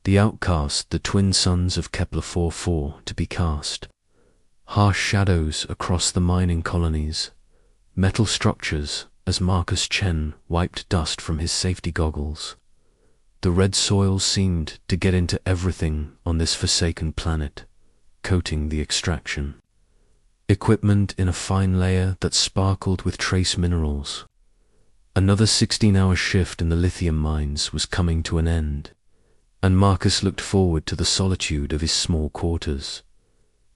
The outcast, the twin sons of Kepler 4-4, to be cast. Harsh shadows across the mining colonies. Metal structures as Marcus Chen wiped dust from his safety goggles. The red soil seemed to get into everything on this forsaken planet, coating the extraction. Equipment in a fine layer that sparkled with trace minerals. Another 16-hour shift in the lithium mines was coming to an end, and Marcus looked forward to the solitude of his small quarters.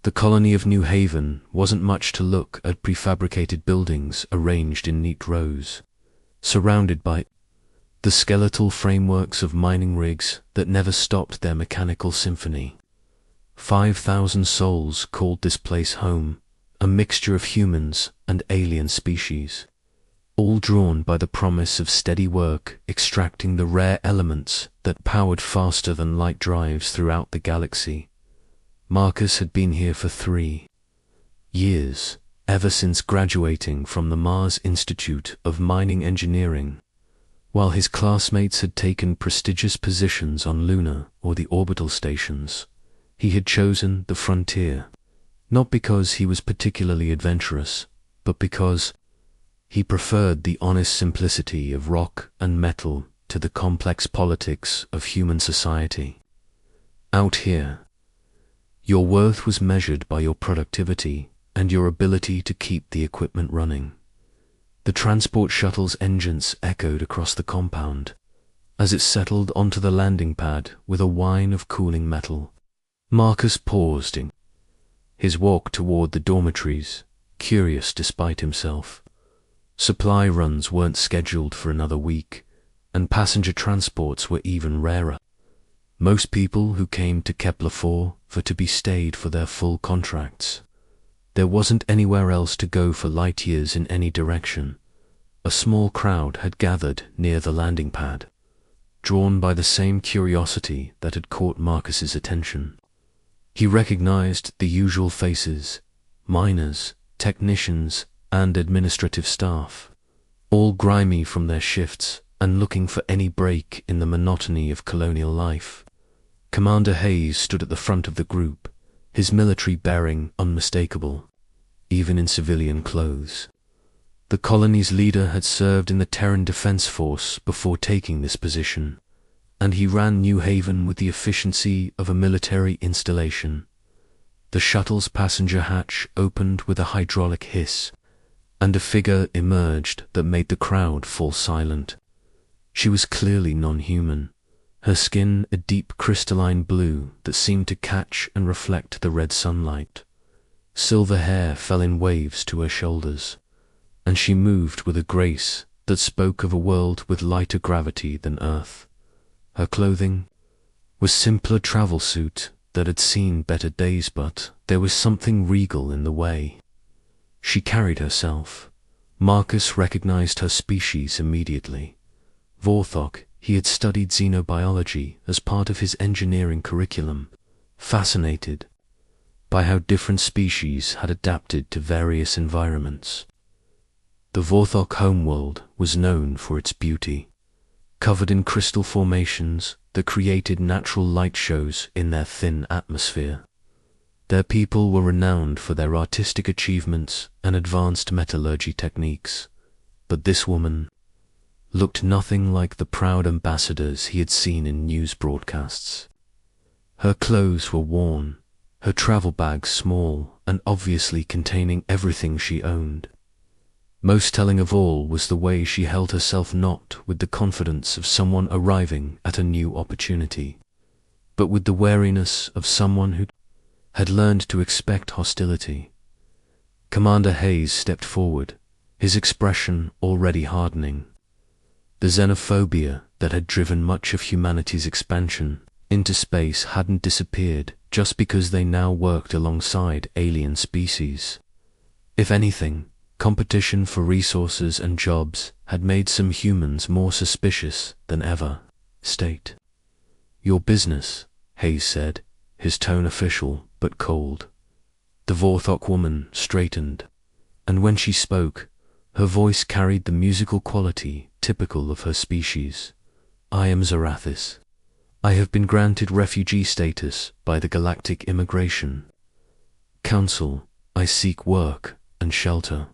The colony of New Haven wasn't much to look at prefabricated buildings arranged in neat rows, surrounded by the skeletal frameworks of mining rigs that never stopped their mechanical symphony. 5,000 souls called this place home, a mixture of humans and alien species, all drawn by the promise of steady work extracting the rare elements that powered faster than light drives throughout the galaxy. Marcus had been here for 3 years, ever since graduating from the Mars Institute of Mining Engineering. While his classmates had taken prestigious positions on lunar or the orbital stations, he had chosen the frontier, not because he was particularly adventurous, but because he preferred the honest simplicity of rock and metal to the complex politics of human society. Out here, your worth was measured by your productivity and your ability to keep the equipment running. The transport shuttle's engines echoed across the compound as it settled onto the landing pad with a whine of cooling metal. Marcus paused in his walk toward the dormitories, curious despite himself. Supply runs weren't scheduled for another week, and passenger transports were even rarer. Most people who came to Kepler 4 were to be stayed for their full contracts. There wasn't anywhere else to go for light years in any direction. A small crowd had gathered near the landing pad, drawn by the same curiosity that had caught Marcus's attention. He recognized the usual faces: miners, technicians, and administrative staff, all grimy from their shifts and looking for any break in the monotony of colonial life. Commander Hayes stood at the front of the group, his military bearing unmistakable, even in civilian clothes. The colony's leader had served in the Terran Defense Force before taking this position, and he ran New Haven with the efficiency of a military installation. The shuttle's passenger hatch opened with a hydraulic hiss, and a figure emerged that made the crowd fall silent. She was clearly non-human, her skin a deep crystalline blue that seemed to catch and reflect the red sunlight. Silver hair fell in waves to her shoulders, and she moved with a grace that spoke of a world with lighter gravity than Earth. Her clothing was simpler travel suit that had seen better days, but there was something regal in the way she carried herself. Marcus recognized her species immediately. Vorthok. He had studied xenobiology as part of his engineering curriculum, fascinated by how different species had adapted to various environments. The Vorthok homeworld was known for its beauty, covered in crystal formations that created natural light shows in their thin atmosphere. Their people were renowned for their artistic achievements and advanced metallurgy techniques, but this woman looked nothing like the proud ambassadors he had seen in news broadcasts. Her clothes were worn, her travel bags small and obviously containing everything she owned. Most telling of all was the way she held herself, not with the confidence of someone arriving at a new opportunity, but with the wariness of someone who had learned to expect hostility. Commander Hayes stepped forward, his expression already hardening. The xenophobia that had driven much of humanity's expansion into space hadn't disappeared just because they now worked alongside alien species. If anything, competition for resources and jobs had made some humans more suspicious than ever. State your business, Hayes said, his tone official but cold. The Vorthok woman straightened, and when she spoke, her voice carried the musical quality typical of her species. I am Zarathis. I have been granted refugee status by the Galactic Immigration Council. I seek work and shelter.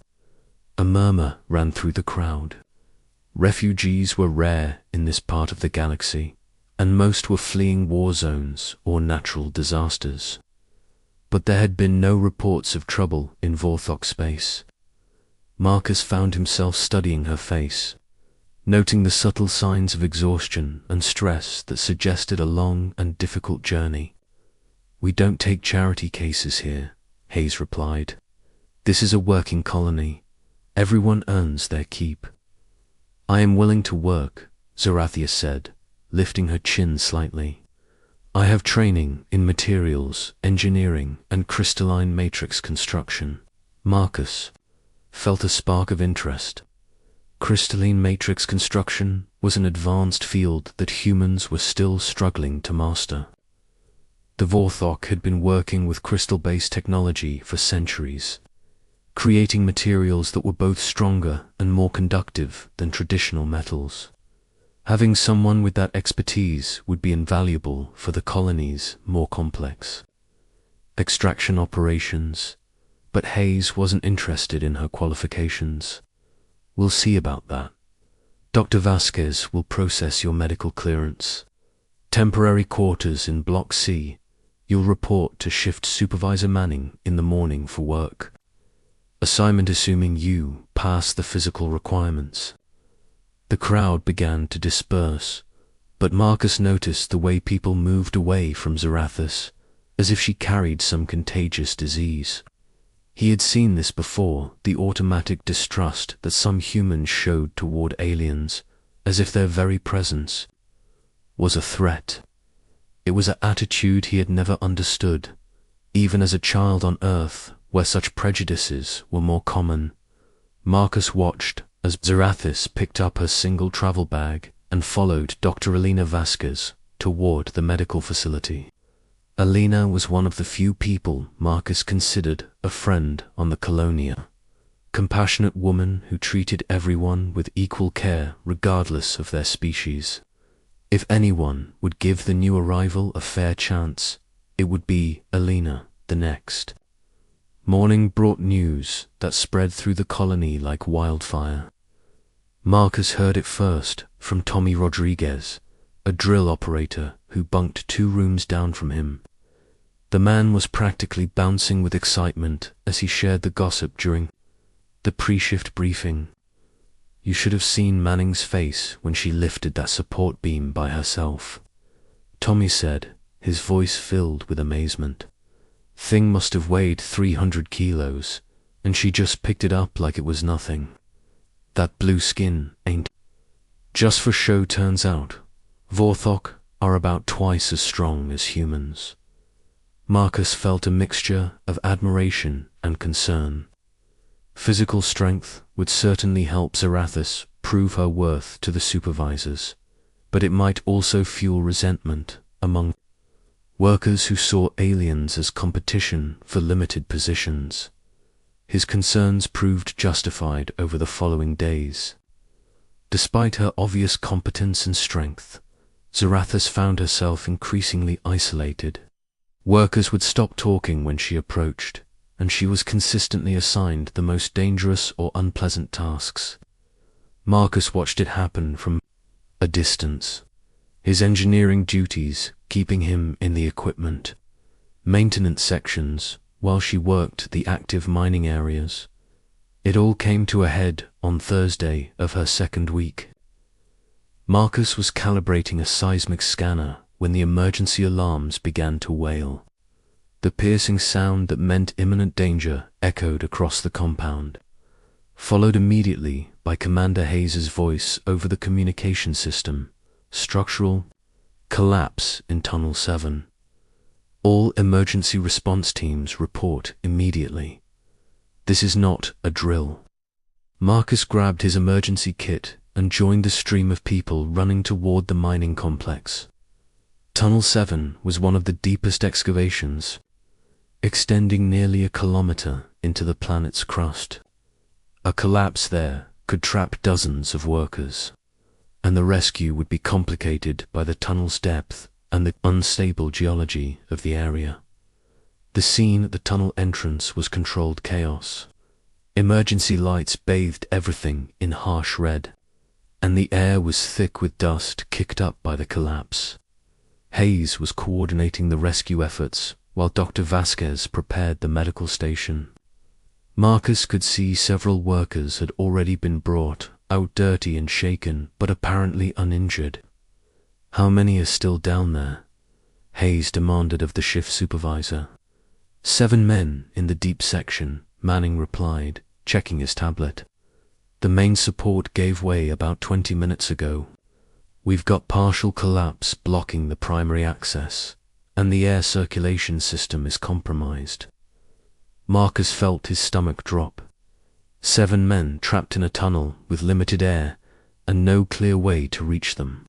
A murmur ran through the crowd. Refugees were rare in this part of the galaxy, and most were fleeing war zones or natural disasters. But there had been no reports of trouble in Vorthok space. Marcus found himself studying her face, noting the subtle signs of exhaustion and stress that suggested a long and difficult journey. "We don't take charity cases here," Hayes replied. "This is a working colony. Everyone earns their keep." "I am willing to work," Zarathia said, lifting her chin slightly. "I have training in materials, engineering, and crystalline matrix construction." Marcus felt a spark of interest. Crystalline matrix construction was an advanced field that humans were still struggling to master. The Vorthok had been working with crystal-based technology for centuries, creating materials that were both stronger and more conductive than traditional metals. Having someone with that expertise would be invaluable for the colony's more complex extraction operations, but Hayes wasn't interested in her qualifications. "We'll see about that. Dr. Vasquez will process your medical clearance. Temporary quarters in Block C. You'll report to Shift Supervisor Manning in the morning for work. Assignment assuming you pass the physical requirements." The crowd began to disperse, but Marcus noticed the way people moved away from Zarathis, as if she carried some contagious disease. He had seen this before, the automatic distrust that some humans showed toward aliens, as if their very presence was a threat. It was an attitude he had never understood, even as a child on Earth, where such prejudices were more common. Marcus watched as Zarathis picked up her single travel bag and followed Dr. Alina Vasquez toward the medical facility. Alina was one of the few people Marcus considered a friend on the Colonia. Compassionate woman who treated everyone with equal care regardless of their species. If anyone would give the new arrival a fair chance, it would be Alina the next. Morning brought news that spread through the colony like wildfire. Marcus heard it first from Tommy Rodriguez, a drill operator who bunked 2 rooms down from him. The man was practically bouncing with excitement as he shared the gossip during the pre-shift briefing. "You should have seen Manning's face when she lifted that support beam by herself," Tommy said, his voice filled with amazement. "Thing must have weighed 300 kilos, and she just picked it up like it was nothing. That blue skin ain't just for show, turns out. Vorthok are about twice as strong as humans." Marcus felt a mixture of admiration and concern. Physical strength would certainly help Zarathis prove her worth to the supervisors, but it might also fuel resentment among workers who saw aliens as competition for limited positions. His concerns proved justified over the following days. Despite her obvious competence and strength, Zarathis found herself increasingly isolated. Workers would stop talking when she approached, and she was consistently assigned the most dangerous or unpleasant tasks. Marcus watched it happen from a distance, his engineering duties keeping him in the equipment, maintenance sections, while she worked the active mining areas. It all came to a head on Thursday of her second week. Marcus was calibrating a seismic scanner when the emergency alarms began to wail. The piercing sound that meant imminent danger echoed across the compound, followed immediately by Commander Hayes' voice over the communication system. "Structural collapse in Tunnel 7. All emergency response teams report immediately. This is not a drill." Marcus grabbed his emergency kit and joined the stream of people running toward the mining complex. Tunnel 7 was one of the deepest excavations, extending nearly a kilometer into the planet's crust. A collapse there could trap dozens of workers, and the rescue would be complicated by the tunnel's depth and the unstable geology of the area. The scene at the tunnel entrance was controlled chaos. Emergency lights bathed everything in harsh red, and the air was thick with dust kicked up by the collapse. Hayes was coordinating the rescue efforts while Dr. Vasquez prepared the medical station. Marcus could see several workers had already been brought out, dirty and shaken, but apparently uninjured. "How many are still down there?" Hayes demanded of the shift supervisor. 7 men in the deep section," Manning replied, checking his tablet. "The main support gave way about 20 minutes ago. We've got partial collapse blocking the primary access, and the air circulation system is compromised." Marcus felt his stomach drop. 7 men trapped in a tunnel with limited air and no clear way to reach them.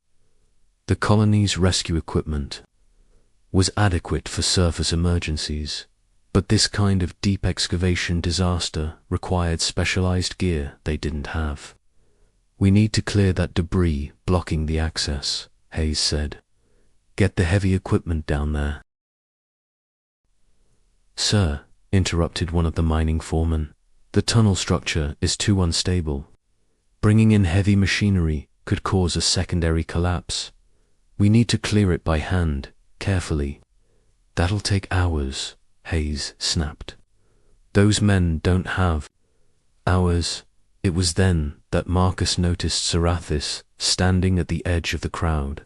The colony's rescue equipment was adequate for surface emergencies, but this kind of deep excavation disaster required specialized gear they didn't have. "We need to clear that debris blocking the access," Hayes said. "Get the heavy equipment down there." "Sir," interrupted one of the mining foremen, "the tunnel structure is too unstable. Bringing in heavy machinery could cause a secondary collapse. We need to clear it by hand, carefully." "That'll take hours," Hayes snapped. "Those men don't have hours." It was then that Marcus noticed Zarathis standing at the edge of the crowd.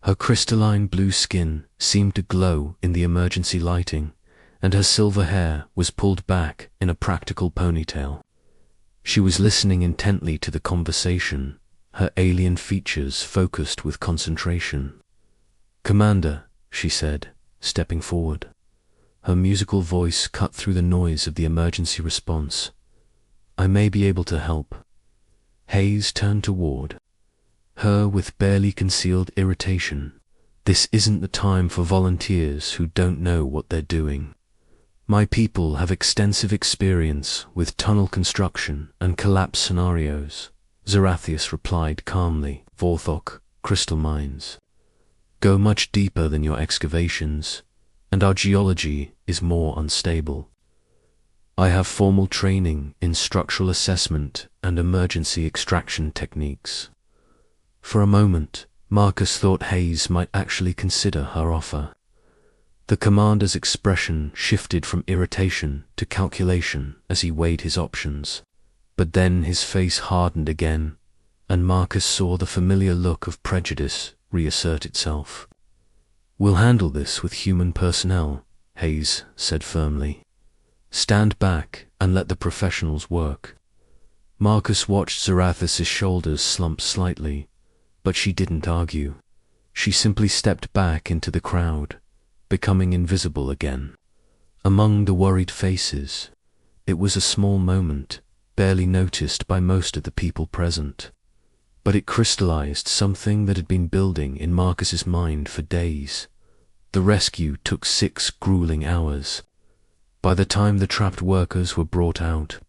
Her crystalline blue skin seemed to glow in the emergency lighting, and her silver hair was pulled back in a practical ponytail. She was listening intently to the conversation, her alien features focused with concentration. "Commander," she said, stepping forward. Her musical voice cut through the noise of the emergency response. "I may be able to help." Hayes turned toward her with barely concealed irritation. "This isn't the time for volunteers who don't know what they're doing. My people have extensive experience with tunnel construction and collapse scenarios," Zarathius replied calmly. "Vorthok, crystal mines go much deeper than your excavations, and our geology is more unstable. I have formal training in structural assessment and emergency extraction techniques." For a moment, Marcus thought Hayes might actually consider her offer. The commander's expression shifted from irritation to calculation as he weighed his options, but then his face hardened again, and Marcus saw the familiar look of prejudice reassert itself. "We'll handle this with human personnel," Hayes said firmly. "Stand back and let the professionals work." Marcus watched Zarathis' shoulders slump slightly, but she didn't argue. She simply stepped back into the crowd, becoming invisible again. Among the worried faces, it was a small moment, barely noticed by most of the people present. But it crystallized something that had been building in Marcus's mind for days. The rescue took 6 grueling hours. By the time the trapped workers were brought out,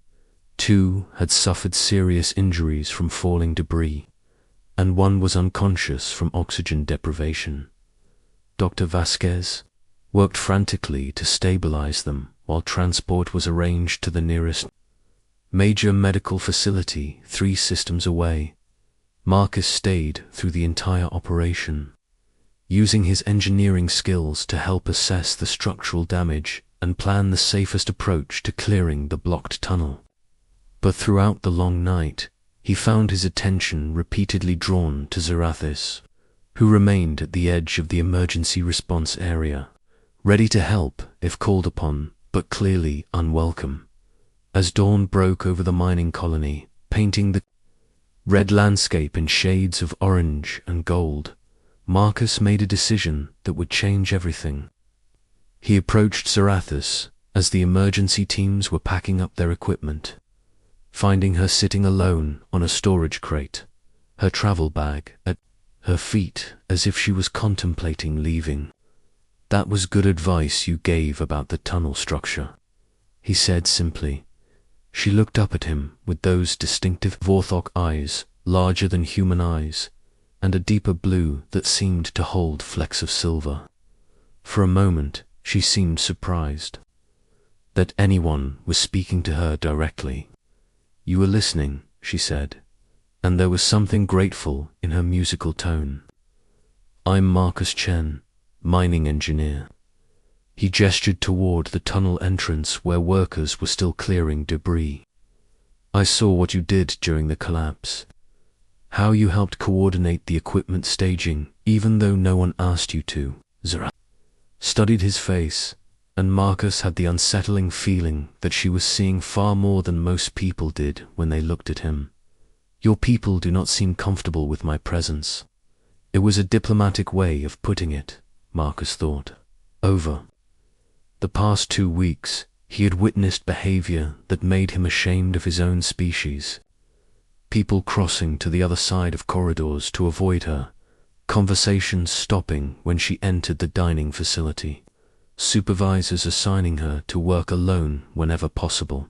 2 had suffered serious injuries from falling debris, and 1 was unconscious from oxygen deprivation. Dr. Vasquez worked frantically to stabilize them while transport was arranged to the nearest major medical facility 3 systems away. Marcus stayed through the entire operation, using his engineering skills to help assess the structural damage and plan the safest approach to clearing the blocked tunnel. But throughout the long night, he found his attention repeatedly drawn to Zarathis, who remained at the edge of the emergency response area, ready to help if called upon, but clearly unwelcome. As dawn broke over the mining colony, painting the red landscape in shades of orange and gold, Marcus made a decision that would change everything. He approached Zarathis as the emergency teams were packing up their equipment, finding her sitting alone on a storage crate, her travel bag at her feet as if she was contemplating leaving. "That was good advice you gave about the tunnel structure," he said simply. She looked up at him with those distinctive Vorthok eyes, larger than human eyes, and a deeper blue that seemed to hold flecks of silver. For a moment, she seemed surprised that anyone was speaking to her directly. "You were listening," she said, and there was something grateful in her musical tone. "I'm Marcus Chen, mining engineer." He gestured toward the tunnel entrance where workers were still clearing debris. "I saw what you did during the collapse. How you helped coordinate the equipment staging even though no one asked you to." Zara studied his face, and Marcus had the unsettling feeling that she was seeing far more than most people did when they looked at him. "Your people do not seem comfortable with my presence." It was a diplomatic way of putting it, Marcus thought. Over the past 2 weeks, he had witnessed behavior that made him ashamed of his own species. People crossing to the other side of corridors to avoid her, conversations stopping when she entered the dining facility, supervisors assigning her to work alone whenever possible.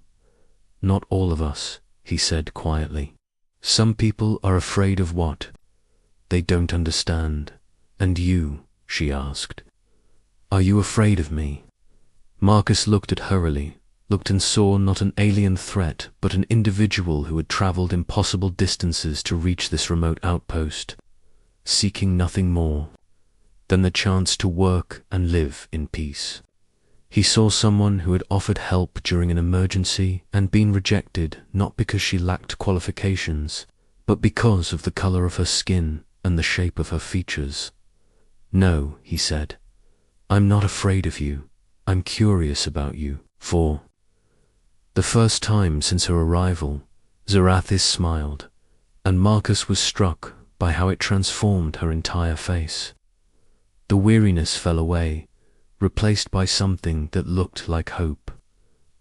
"Not all of us," he said quietly. "Some people are afraid of what they don't understand." "And you?" she asked. "Are you afraid of me?" Marcus looked at hurriedly, looked and saw not an alien threat, but an individual who had traveled impossible distances to reach this remote outpost, seeking nothing more than the chance to work and live in peace. He saw someone who had offered help during an emergency and been rejected not because she lacked qualifications, but because of the color of her skin and the shape of her features. "No," he said, "I'm not afraid of you. I'm curious about you." For the first time since her arrival, Zarathis smiled, and Marcus was struck by how it transformed her entire face. The weariness fell away, replaced by something that looked like hope.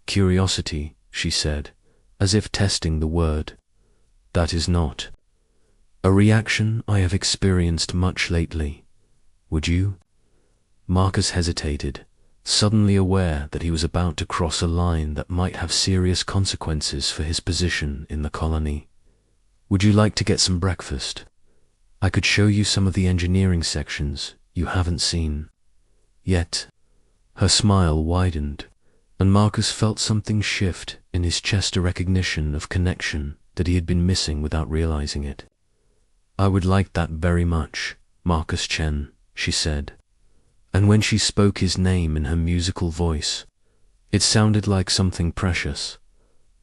"Curiosity," she said, as if testing the word. "That is not a reaction I have experienced much lately. Would you?" Marcus hesitated, suddenly aware that he was about to cross a line that might have serious consequences for his position in the colony. "Would you like to get some breakfast? I could show you some of the engineering sections you haven't seen yet." Her smile widened, and Marcus felt something shift in his chest, a recognition of connection that he had been missing without realizing it. "I would like that very much, Marcus Chen," she said, and when she spoke his name in her musical voice, it sounded like something precious.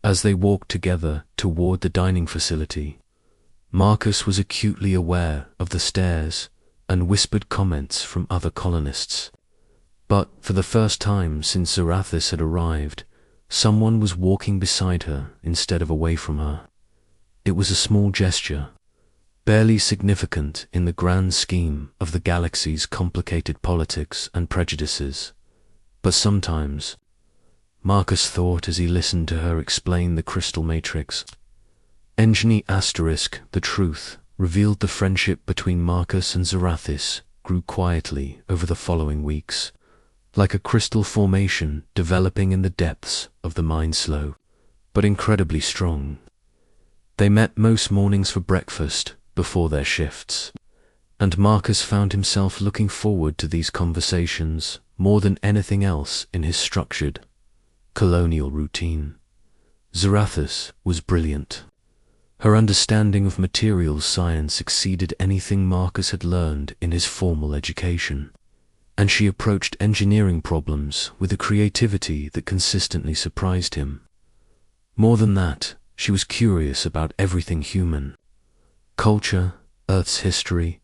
As they walked together toward the dining facility, Marcus was acutely aware of the stares and whispered comments from other colonists. But for the first time since Zarathis had arrived, someone was walking beside her instead of away from her. It was a small gesture, barely significant in the grand scheme of the galaxy's complicated politics and prejudices. But sometimes, Marcus thought as he listened to her explain the crystal matrix, Engineer *, the truth revealed the friendship between Marcus and Zarathis grew quietly over the following weeks, like a crystal formation developing in the depths of the mind, slow but incredibly strong. They met most mornings for breakfast before their shifts, and Marcus found himself looking forward to these conversations more than anything else in his structured, colonial routine. Zarathis was brilliant. Her understanding of materials science exceeded anything Marcus had learned in his formal education, and she approached engineering problems with a creativity that consistently surprised him. More than that, she was curious about everything human: culture, Earth's history,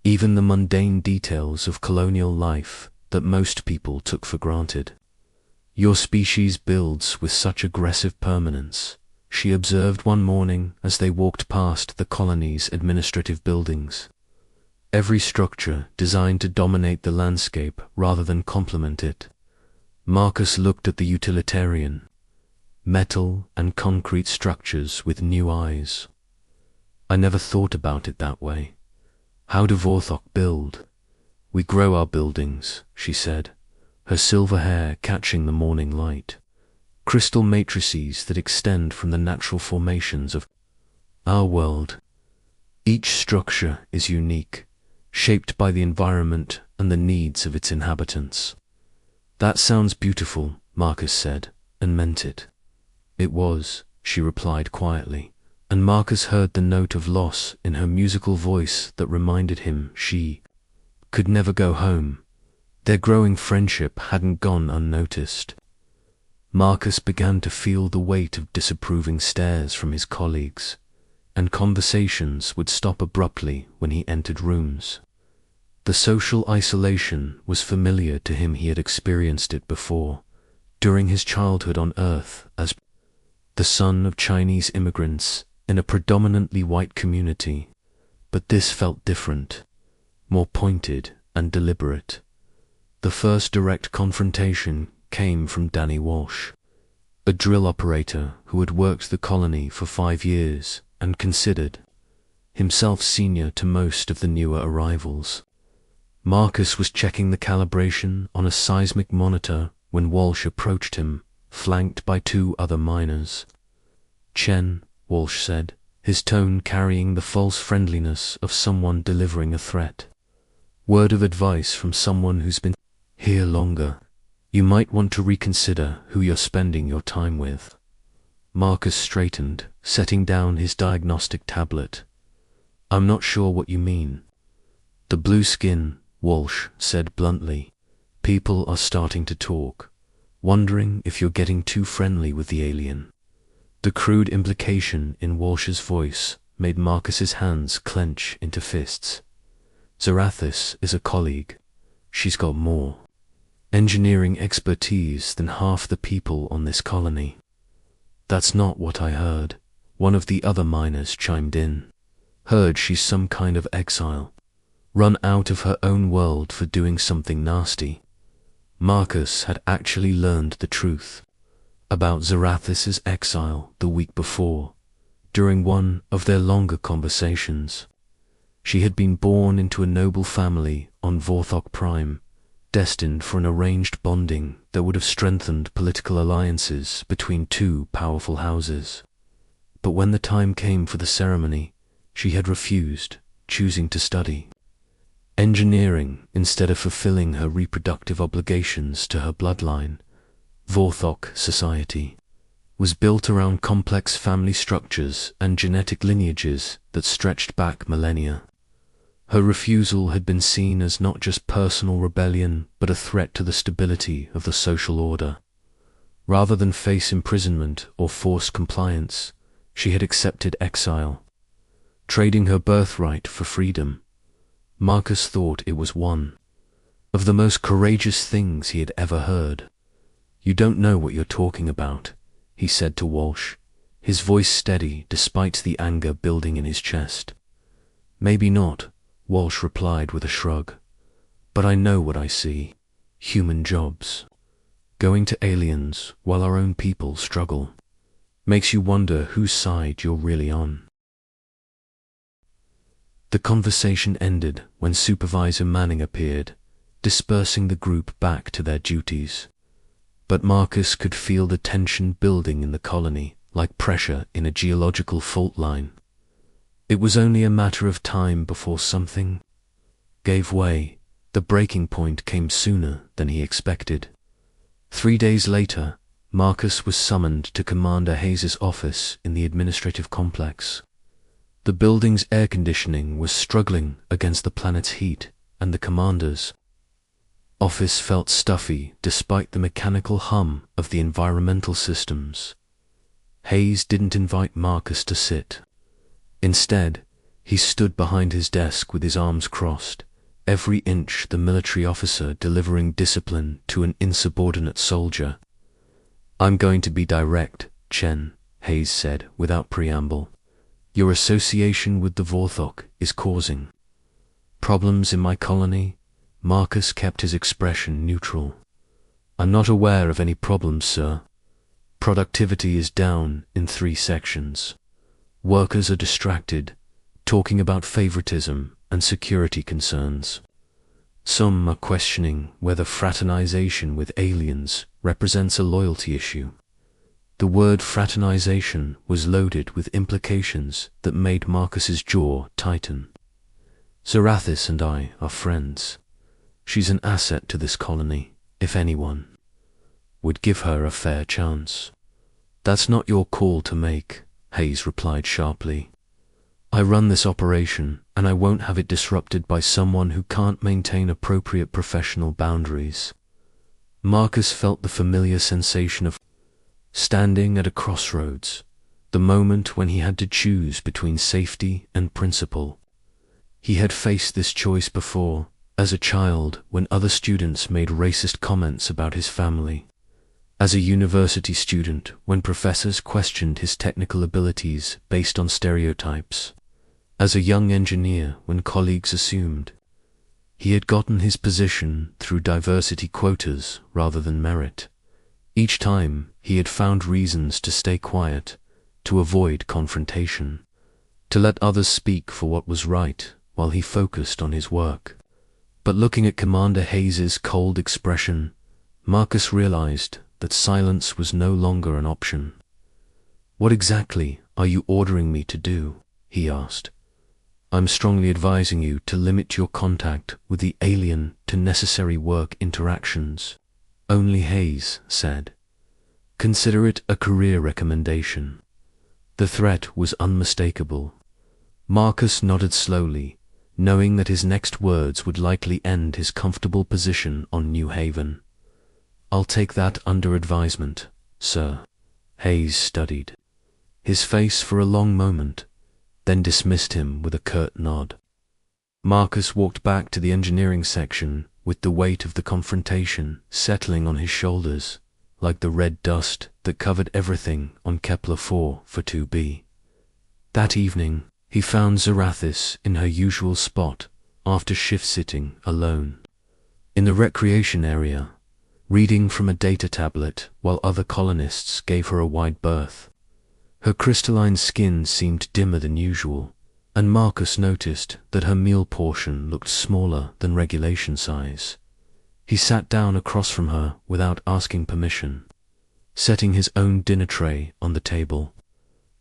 even the mundane details of colonial life that most people took for granted. "Your species builds with such aggressive permanence," she observed one morning as they walked past the colony's administrative buildings. Every structure designed to dominate the landscape rather than complement it. Marcus looked at the utilitarian, metal and concrete structures with new eyes. "I never thought about it that way. How do Vorthok build?" "We grow our buildings," she said, her silver hair catching the morning light. "Crystal matrices that extend from the natural formations of our world. Each structure is unique, shaped by the environment and the needs of its inhabitants. That sounds beautiful, Marcus said, and meant it. It was, she replied quietly, and Marcus heard the note of loss in her musical voice that reminded him she could never go home. Their growing friendship hadn't gone unnoticed. Marcus began to feel the weight of disapproving stares from his colleagues, and conversations would stop abruptly when he entered rooms. The social isolation was familiar to him. He had experienced it before, during his childhood on Earth as the son of Chinese immigrants in a predominantly white community, but this felt different, more pointed and deliberate. The first direct confrontation came from Danny Walsh, a drill operator who had worked the colony for 5 years and considered himself senior to most of the newer arrivals. Marcus was checking the calibration on a seismic monitor when Walsh approached him, flanked by 2 other miners. "Chen," Walsh said, his tone carrying the false friendliness of someone delivering a threat. "Word of advice from someone who's been here longer. You might want to reconsider who you're spending your time with." Marcus straightened, setting down his diagnostic tablet. "I'm not sure what you mean." "The blue skin," Walsh said bluntly. "People are starting to talk, wondering if you're getting too friendly with the alien." The crude implication in Walsh's voice made Marcus's hands clench into fists. "Zarathis is a colleague. She's got more engineering expertise than half the people on this colony." "That's not what I heard," one of the other miners chimed in. "Heard she's some kind of exile, run out of her own world for doing something nasty." Marcus had actually learned the truth about Zarathis's exile the week before, during one of their longer conversations. She had been born into a noble family on Vorthok Prime, destined for an arranged bonding that would have strengthened political alliances between 2 powerful houses. But when the time came for the ceremony, she had refused, choosing to study engineering instead of fulfilling her reproductive obligations to her bloodline. Vorthok society was built around complex family structures and genetic lineages that stretched back millennia. Her refusal had been seen as not just personal rebellion, but a threat to the stability of the social order. Rather than face imprisonment or forced compliance, she had accepted exile, trading her birthright for freedom. Marcus thought it was one of the most courageous things he had ever heard. "You don't know what you're talking about," he said to Walsh, his voice steady despite the anger building in his chest. "Maybe not," Walsh replied with a shrug. "But I know what I see. Human jobs. Going to aliens while our own people struggle. Makes you wonder whose side you're really on." The conversation ended when Supervisor Manning appeared, dispersing the group back to their duties. But Marcus could feel the tension building in the colony, like pressure in a geological fault line. It was only a matter of time before something gave way. The breaking point came sooner than he expected. 3 days later, Marcus was summoned to Commander Hayes' office in the administrative complex. The building's air conditioning was struggling against the planet's heat, and the commander's office felt stuffy despite the mechanical hum of the environmental systems. Hayes didn't invite Marcus to sit. Instead, he stood behind his desk with his arms crossed, every inch the military officer delivering discipline to an insubordinate soldier. "I'm going to be direct, Chen," Hayes said without preamble. "Your association with the Vorthok is causing problems in my colony." Marcus kept his expression neutral. "I'm not aware of any problems, sir. Productivity is down in 3 sections. Workers are distracted, talking about favoritism and security concerns. Some are questioning whether fraternization with aliens represents a loyalty issue. The word fraternization was loaded with implications that made Marcus's jaw tighten. Zarathis and I are friends. She's an asset to this colony, if anyone would give her a fair chance. That's not your call to make, Hayes replied sharply. I run this operation, and I won't have it disrupted by someone who can't maintain appropriate professional boundaries. Marcus felt the familiar sensation of standing at a crossroads, the moment when he had to choose between safety and principle. He had faced this choice before, as a child, when other students made racist comments about his family. As a university student, when professors questioned his technical abilities based on stereotypes. As a young engineer, when colleagues assumed he had gotten his position through diversity quotas rather than merit. Each time, he had found reasons to stay quiet, to avoid confrontation, to let others speak for what was right while he focused on his work. But looking at Commander Hayes's cold expression, Marcus realized that silence was no longer an option. What exactly are you ordering me to do? He asked. I'm strongly advising you to limit your contact with the alien to necessary work interactions. Only Hayes said. Consider it a career recommendation. The threat was unmistakable. Marcus nodded slowly, knowing that his next words would likely end his comfortable position on New Haven. I'll take that under advisement, sir. Hayes studied his face for a long moment, then dismissed him with a curt nod. Marcus walked back to the engineering section with the weight of the confrontation settling on his shoulders, like the red dust that covered everything on Kepler 4 for 2b. That evening, he found Zarathis in her usual spot after shift-sitting alone. In the recreation area, reading from a data tablet while other colonists gave her a wide berth. Her crystalline skin seemed dimmer than usual, and Marcus noticed that her meal portion looked smaller than regulation size. He sat down across from her without asking permission, setting his own dinner tray on the table.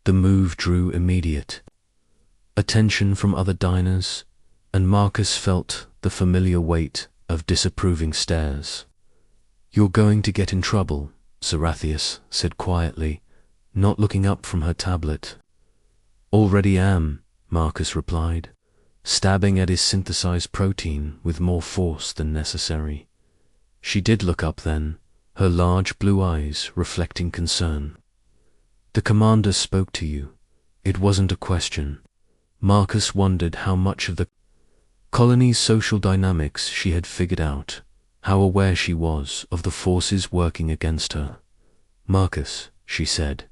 The move drew immediate attention from other diners, and Marcus felt the familiar weight of disapproving stares. You're going to get in trouble, Zarathis said quietly, not looking up from her tablet. Already am, Marcus replied, stabbing at his synthesized protein with more force than necessary. She did look up then, her large blue eyes reflecting concern. The commander spoke to you. It wasn't a question. Marcus wondered how much of the colony's social dynamics she had figured out, how aware she was of the forces working against her. Marcus, she said,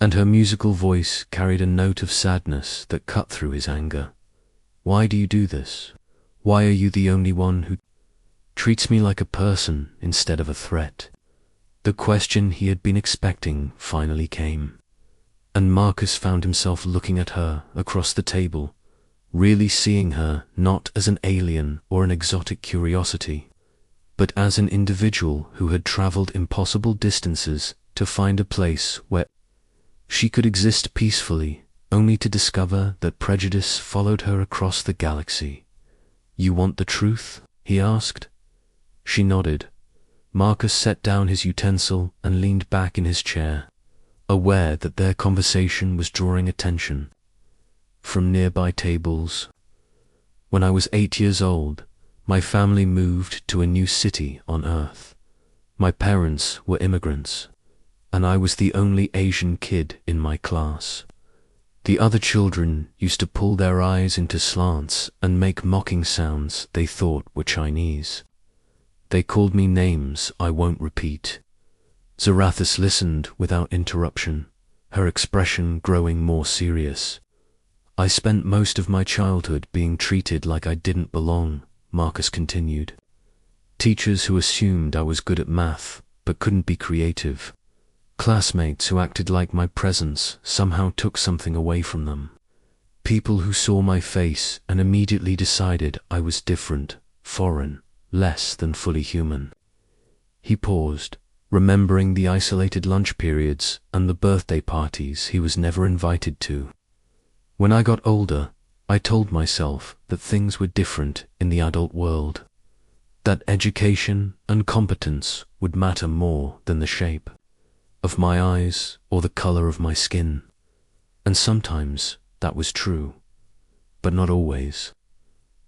and her musical voice carried a note of sadness that cut through his anger. Why do you do this? Why are you the only one who treats me like a person instead of a threat? The question he had been expecting finally came, and Marcus found himself looking at her across the table, really seeing her not as an alien or an exotic curiosity, but as an individual who had traveled impossible distances to find a place where she could exist peacefully, only to discover that prejudice followed her across the galaxy. You want the truth? He asked. She nodded. Marcus set down his utensil and leaned back in his chair, aware that their conversation was drawing attention from nearby tables. When I was 8 years old, my family moved to a new city on Earth. My parents were immigrants, and I was the only Asian kid in my class. The other children used to pull their eyes into slants and make mocking sounds they thought were Chinese. They called me names I won't repeat. Zarathis listened without interruption, her expression growing more serious. I spent most of my childhood being treated like I didn't belong, Marcus continued. Teachers who assumed I was good at math but couldn't be creative. Classmates who acted like my presence somehow took something away from them. People who saw my face and immediately decided I was different, foreign, less than fully human. He paused, remembering the isolated lunch periods and the birthday parties he was never invited to. When I got older, I told myself that things were different in the adult world, that education and competence would matter more than the shape of my eyes or the color of my skin. And sometimes that was true, but not always.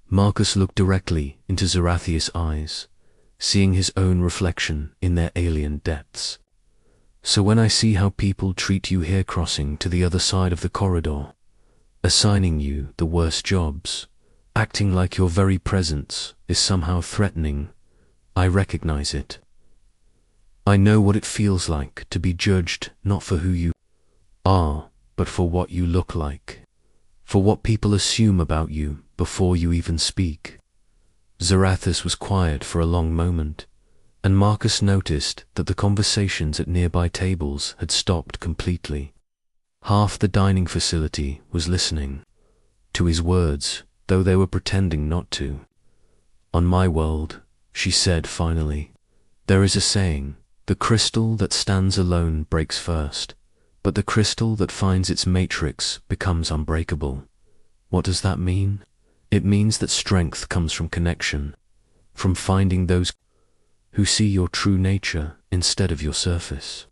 Marcus looked directly into Zarathius' eyes, seeing his own reflection in their alien depths. So when I see how people treat you here crossing to the other side of the corridor, assigning you the worst jobs, acting like your very presence is somehow threatening, I recognize it. I know what it feels like to be judged not for who you are, but for what you look like, for what people assume about you before you even speak. Zarathus was quiet for a long moment, and Marcus noticed that the conversations at nearby tables had stopped completely. Half the dining facility was listening to his words, though they were pretending not to. "On my world," she said finally, "there is a saying, the crystal that stands alone breaks first, but the crystal that finds its matrix becomes unbreakable." What does that mean? It means that strength comes from connection, from finding those who see your true nature instead of your surface.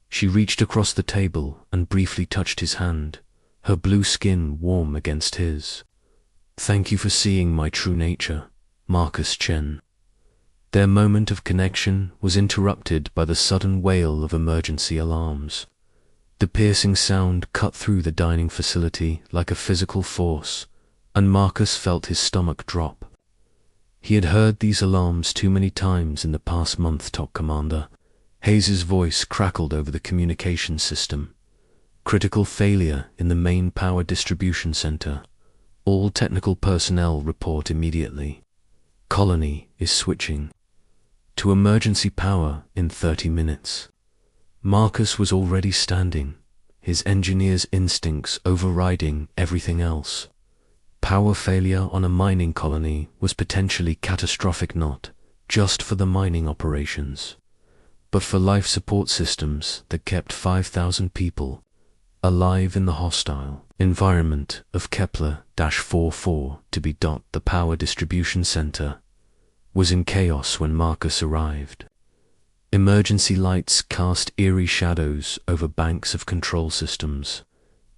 She reached across the table and briefly touched his hand, her blue skin warm against his. "Thank you for seeing my true nature, Marcus Chen." Their moment of connection was interrupted by the sudden wail of emergency alarms. The piercing sound cut through the dining facility like a physical force, and Marcus felt his stomach drop. He had heard these alarms too many times in the past month, Top Commander. Hayes's voice crackled over the communication system. "Critical failure in the main power distribution center. All technical personnel report immediately. Colony is switching to emergency power in 30 minutes. Marcus was already standing, his engineer's instincts overriding everything else. Power failure on a mining colony was potentially catastrophic, not just for the mining operations, but for life support systems that kept 5,000 people alive in the hostile environment of Kepler-44 to be. The power distribution center was in chaos when Marcus arrived. Emergency lights cast eerie shadows over banks of control systems,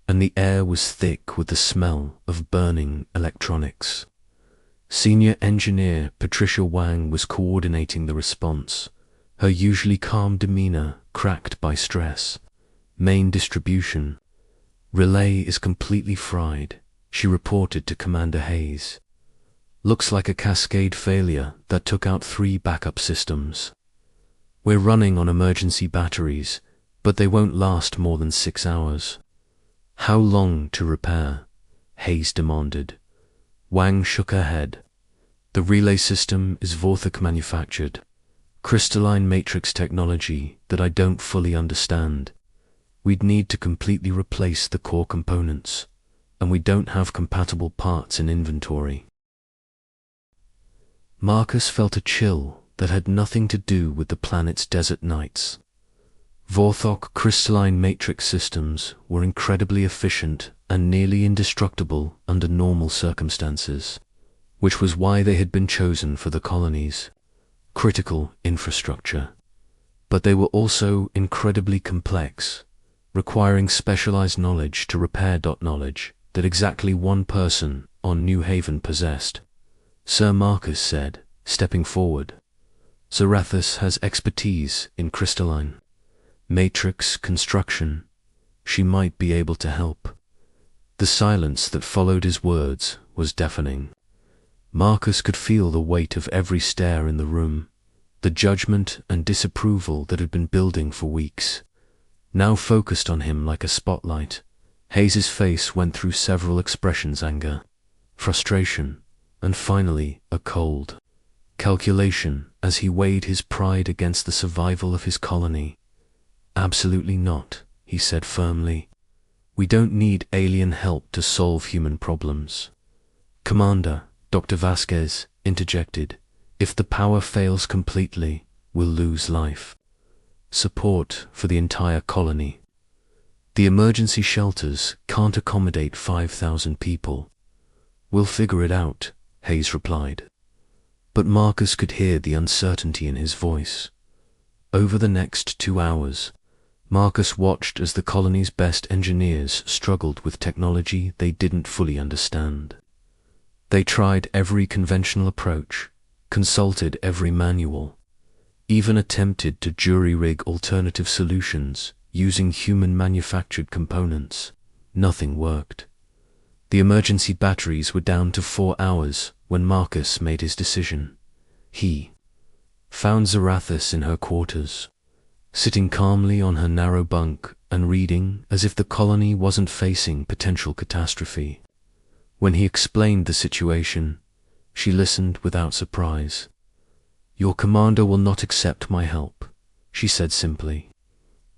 and the air was thick with the smell of burning electronics. Senior engineer Patricia Wang was coordinating the response, her usually calm demeanor cracked by stress. "Main distribution relay is completely fried," she reported to Commander Hayes. "Looks like a cascade failure that took out 3 backup systems. We're running on emergency batteries, but they won't last more than 6 hours." "How long to repair?" Hayes demanded. Wang shook her head. "The relay system is Vorthok manufactured, crystalline matrix technology that I don't fully understand. We'd need to completely replace the core components, and we don't have compatible parts in inventory." Marcus felt a chill that had nothing to do with the planet's desert nights. Vorthok crystalline matrix systems were incredibly efficient and nearly indestructible under normal circumstances, which was why they had been chosen for the colony's critical infrastructure. But they were also incredibly complex, requiring specialized knowledge to repair. Knowledge that exactly one person on New Haven possessed. Sir Marcus said, stepping forward. "Zarathus has expertise in crystalline matrix construction. She might be able to help." The silence that followed his words was deafening. Marcus could feel the weight of every stare in the room, the judgment and disapproval that had been building for weeks, now focused on him like a spotlight. Hayes's face went through several expressions: anger, frustration, and finally a cold calculation as he weighed his pride against the survival of his colony. "Absolutely not," he said firmly. "We don't need alien help to solve human problems." "Commander," Dr. Vasquez interjected, "if the power fails completely, we'll lose life." support for the entire colony. The emergency shelters can't accommodate 5,000 people. We'll figure it out, Hayes replied. But Marcus could hear the uncertainty in his voice. Over the next 2 hours, Marcus watched as the colony's best engineers struggled with technology they didn't fully understand. They tried every conventional approach, consulted every manual, even attempted to jury-rig alternative solutions using human-manufactured components. Nothing worked. The emergency batteries were down to 4 hours when Marcus made his decision. He found Zarathus in her quarters, sitting calmly on her narrow bunk and reading as if the colony wasn't facing potential catastrophe. When he explained the situation, she listened without surprise. "Your commander will not accept my help," she said simply.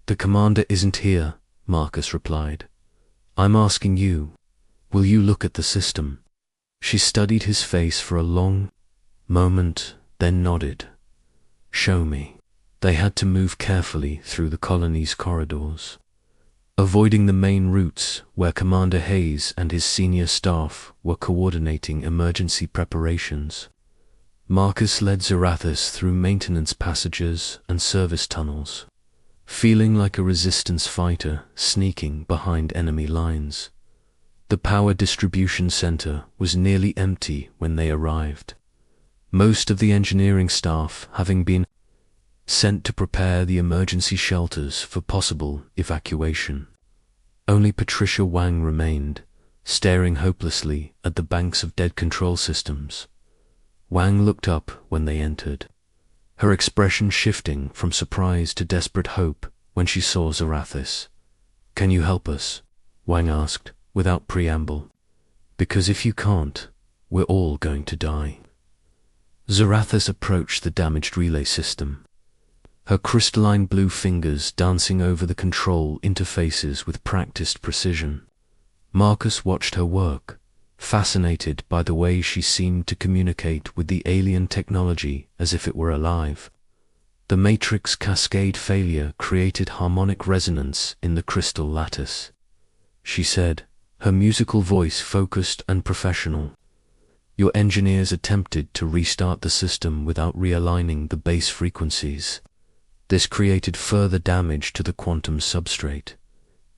"The commander isn't here," Marcus replied. "I'm asking you, will you look at the system?" She studied his face for a long moment, then nodded. "Show me." They had to move carefully through the colony's corridors, avoiding the main routes where Commander Hayes and his senior staff were coordinating emergency preparations. Marcus led Zarathus through maintenance passages and service tunnels, feeling like a resistance fighter sneaking behind enemy lines. The power distribution center was nearly empty when they arrived, most of the engineering staff having been sent to prepare the emergency shelters for possible evacuation. Only Patricia Wang remained, staring hopelessly at the banks of dead control systems. Wang looked up when they entered, her expression shifting from surprise to desperate hope when she saw Zarathus. "Can you help us?" Wang asked, without preamble. "Because if you can't, we're all going to die." Zarathus approached the damaged relay system, her crystalline blue fingers dancing over the control interfaces with practiced precision. Marcus watched her work, fascinated by the way she seemed to communicate with the alien technology as if it were alive. The matrix cascade failure created harmonic resonance in the crystal lattice. She said, her musical voice focused and professional. "Your engineers attempted to restart the system without realigning the base frequencies. This created further damage to the quantum substrate.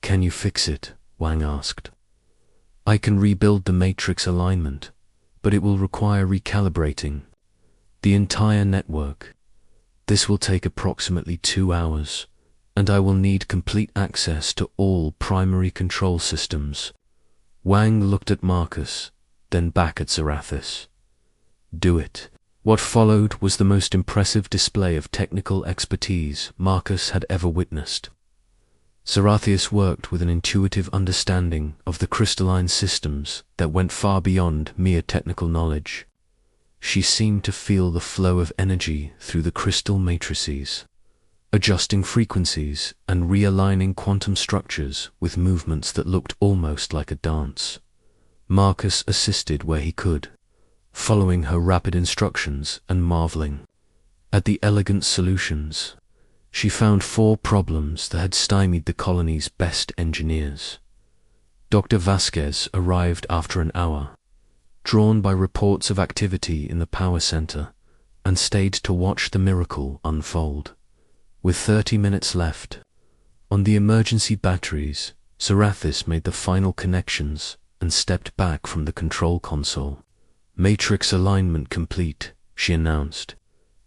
Can you fix it?" Wang asked. "I can rebuild the matrix alignment, but it will require recalibrating the entire network. This will take approximately 2 hours, and I will need complete access to all primary control systems." Wang looked at Marcus, then back at Zarathus. "Do it." What followed was the most impressive display of technical expertise Marcus had ever witnessed. Zarathus worked with an intuitive understanding of the crystalline systems that went far beyond mere technical knowledge. She seemed to feel the flow of energy through the crystal matrices, adjusting frequencies and realigning quantum structures with movements that looked almost like a dance. Marcus assisted where he could, following her rapid instructions and marveling at the elegant solutions. She found 4 problems that had stymied the colony's best engineers. Dr. Vasquez arrived after an hour, drawn by reports of activity in the power center, and stayed to watch the miracle unfold. With 30 minutes left, on the emergency batteries, Zarathus made the final connections and stepped back from the control console. "Matrix alignment complete," she announced,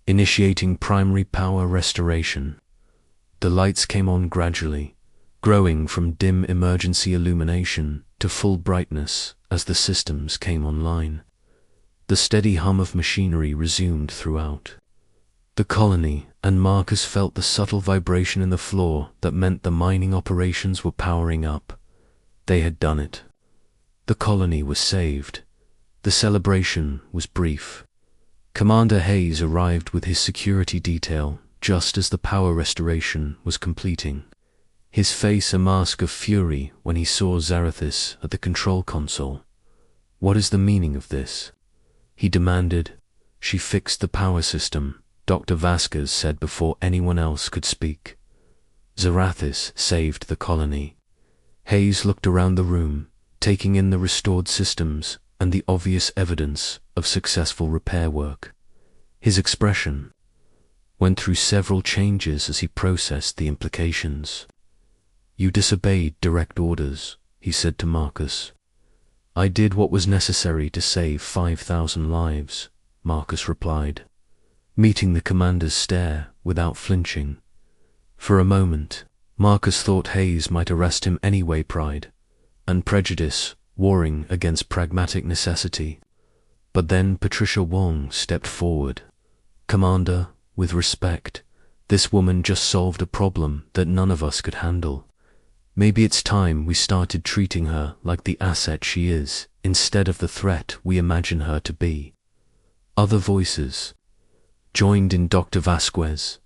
initiating primary power restoration. The lights came on gradually, growing from dim emergency illumination to full brightness as the systems came online. The steady hum of machinery resumed throughout the colony, and Marcus felt the subtle vibration in the floor that meant the mining operations were powering up. They had done it. The colony was saved. The celebration was brief. Commander Hayes arrived with his security detail just as the power restoration was completing, his face a mask of fury when he saw Zarathus at the control console. "What is the meaning of this?" he demanded. "She fixed the power system, Dr. Vasquez said before anyone else could speak. Zarathis saved the colony. Hayes looked around the room, taking in the restored systems and the obvious evidence of successful repair work. His expression went through several changes as he processed the implications. "You disobeyed direct orders," he said to Marcus. "I did what was necessary to save 5,000 lives," Marcus replied, meeting the commander's stare without flinching. For a moment, Marcus thought Hayes might arrest him anyway, pride and prejudice warring against pragmatic necessity. But then Patricia Wong stepped forward. "Commander, with respect, this woman just solved a problem that none of us could handle. Maybe it's time we started treating her like the asset she is, instead of the threat we imagine her to be." Other voices joined in Dr. Vasquez,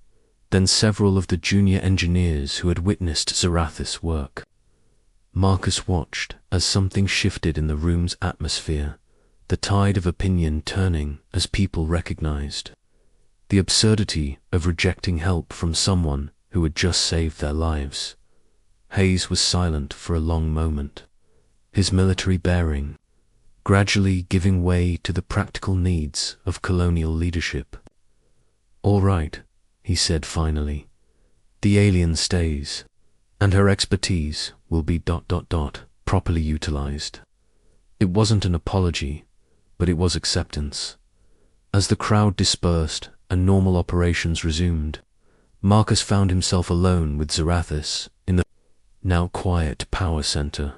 then several of the junior engineers who had witnessed Zarathis' work. Marcus watched as something shifted in the room's atmosphere, the tide of opinion turning as people recognized the absurdity of rejecting help from someone who had just saved their lives. Hayes was silent for a long moment, his military bearing gradually giving way to the practical needs of colonial leadership. "All right," he said finally. "The alien stays, and her expertise will be ... properly utilized." It wasn't an apology, but it was acceptance. As the crowd dispersed and normal operations resumed, Marcus found himself alone with Zarathis in the now quiet power center.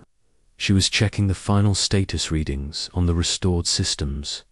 She was checking the final status readings on the restored systems,